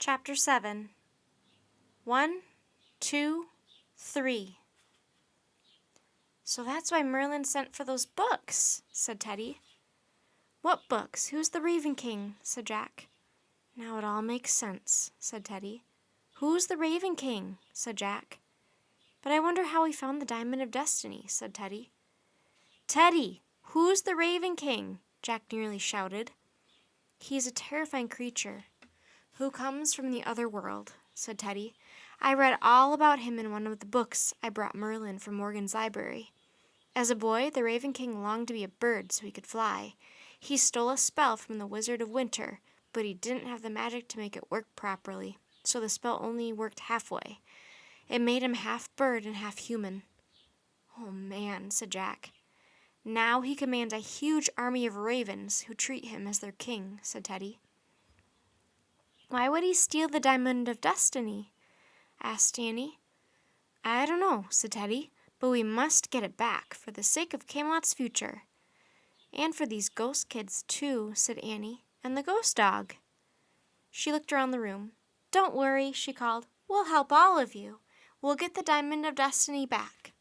Chapter 7. 1, 2, 3. "So that's why Merlin sent for those books," said Teddy. "What books? Who's the Raven King?" said Jack. "Now it all makes sense," said Teddy. "Who's the Raven King?" said Jack. "But I wonder how he found the Diamond of Destiny," said Teddy. "Teddy, who's the Raven King?" Jack nearly shouted. "He's a terrifying creature who comes from the other world," said Teddy. "I read all about him in one of the books I brought Merlin from Morgan's library. As a boy, the Raven King longed to be a bird so he could fly. He stole a spell from the Wizard of Winter, but he didn't have the magic to make it work properly, so the spell only worked halfway. It made him half bird and half human." "Oh, man," said Jack. "Now he commands a huge army of ravens who treat him as their king," said Teddy. "Why would he steal the Diamond of Destiny?" asked Annie. "I don't know," said Teddy, "but we must get it back for the sake of Camelot's future." "And for these ghost kids, too," said Annie, "and the ghost dog." She looked around the room. "Don't worry," she called. "We'll help all of you. We'll get the Diamond of Destiny back."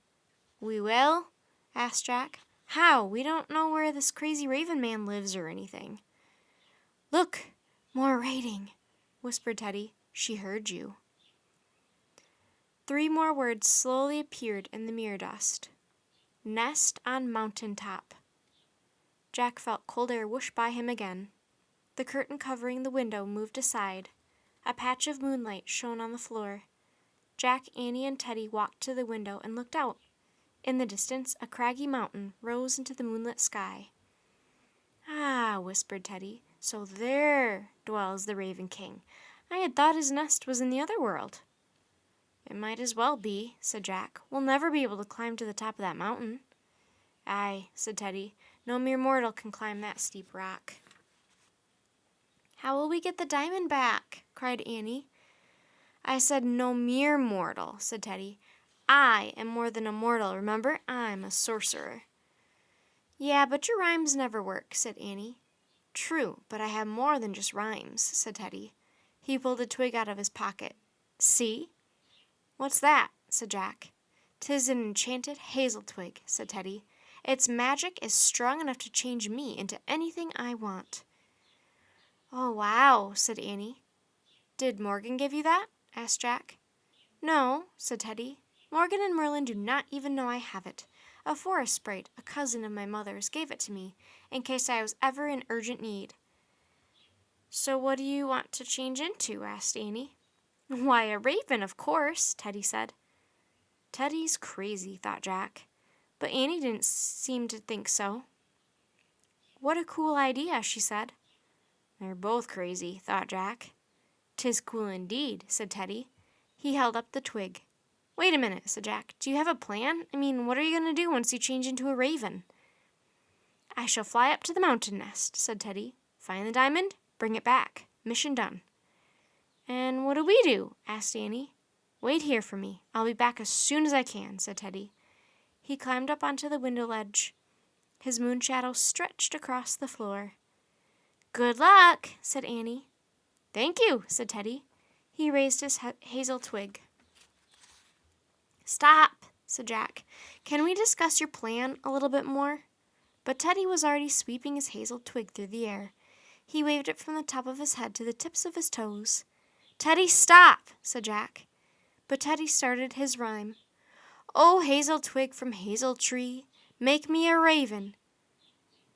"We will?" asked Jack. "How? We don't know where this crazy raven man lives or anything." "Look, more writing," whispered Teddy. "She heard you." 3 more words slowly appeared in the mirror dust. "Nest on mountain top." Jack felt cold air whoosh by him again. The curtain covering the window moved aside. A patch of moonlight shone on the floor. Jack, Annie, and Teddy walked to the window and looked out. In the distance, a craggy mountain rose into the moonlit sky. "Ah," whispered Teddy, "so there dwells the Raven King. I had thought his nest was in the other world." "It might as well be," said Jack. "We'll never be able to climb to the top of that mountain." "Aye," said Teddy. "No mere mortal can climb that steep rock." "How will we get the diamond back?" cried Annie. "I said no mere mortal," said Teddy. "I am more than a mortal, remember? I'm a sorcerer." "Yeah, but your rhymes never work," said Annie. "True, but I have more than just rhymes," said Teddy. He pulled a twig out of his pocket. "See?" "What's that?" said Jack. "'Tis an enchanted hazel twig," said Teddy. "Its magic is strong enough to change me into anything I want." "Oh, wow," said Annie. "Did Morgan give you that?" asked Jack. "No," said Teddy. "Morgan and Merlin do not even know I have it. A forest sprite, a cousin of my mother's, gave it to me, in case I was ever in urgent need." "So what do you want to change into?" asked Annie. "Why, a raven, of course," Teddy said. "Teddy's crazy," thought Jack. But Annie didn't seem to think so. "What a cool idea," she said. "They're both crazy," thought Jack. "'Tis cool indeed," said Teddy. He held up the twig. "Wait a minute," said Jack. "Do you have a plan? I mean, what are you going to do once you change into a raven?" "I shall fly up to the mountain nest," said Teddy. "Find the diamond, bring it back. Mission done." "And what do we do?" asked Annie. "Wait here for me. I'll be back as soon as I can," said Teddy. He climbed up onto the window ledge. His moon shadow stretched across the floor. "Good luck," said Annie. "Thank you," said Teddy. He raised his hazel twig. "Stop," said Jack. "Can we discuss your plan a little bit more?" But Teddy was already sweeping his hazel twig through the air. He waved it from the top of his head to the tips of his toes. "Teddy, stop," said Jack. But Teddy started his rhyme. "Oh, hazel twig from hazel tree, make me a raven."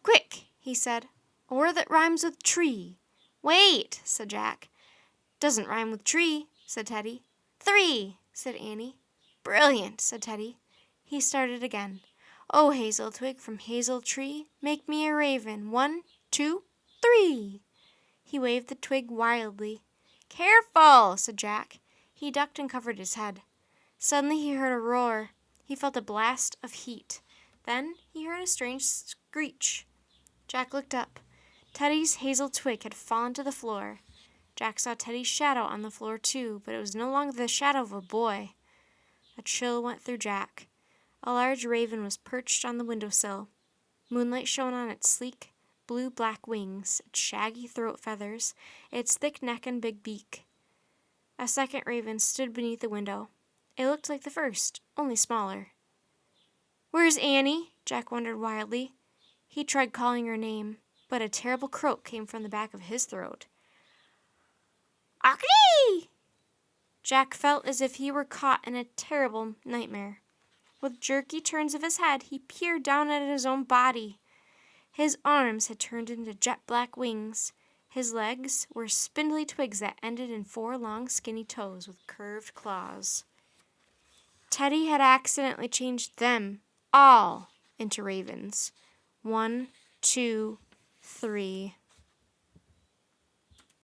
"Quick," he said, "a word that rhymes with tree." "Wait," said Jack. "Doesn't rhyme with tree," said Teddy. "3," said Annie. "Brilliant," said Teddy. He started again. "Oh, hazel twig from hazel tree, make me a raven. 1, 2, 3." He waved the twig wildly. "Careful," said Jack. He ducked and covered his head. Suddenly he heard a roar. He felt a blast of heat. Then he heard a strange screech. Jack looked up. Teddy's hazel twig had fallen to the floor. Jack saw Teddy's shadow on the floor too, but it was no longer the shadow of a boy. A chill went through Jack. A large raven was perched on the windowsill. Moonlight shone on its sleek, blue-black wings, its shaggy throat feathers, its thick neck and big beak. A second raven stood beneath the window. It looked like the first, only smaller. "Where's Annie?" Jack wondered wildly. He tried calling her name, but a terrible croak came from the back of his throat. "Achoo!" Jack felt as if he were caught in a terrible nightmare. With jerky turns of his head, he peered down at his own body. His arms had turned into jet-black wings. His legs were spindly twigs that ended in 4 long, skinny toes with curved claws. Teddy had accidentally changed them all into ravens. 1, 2, 3.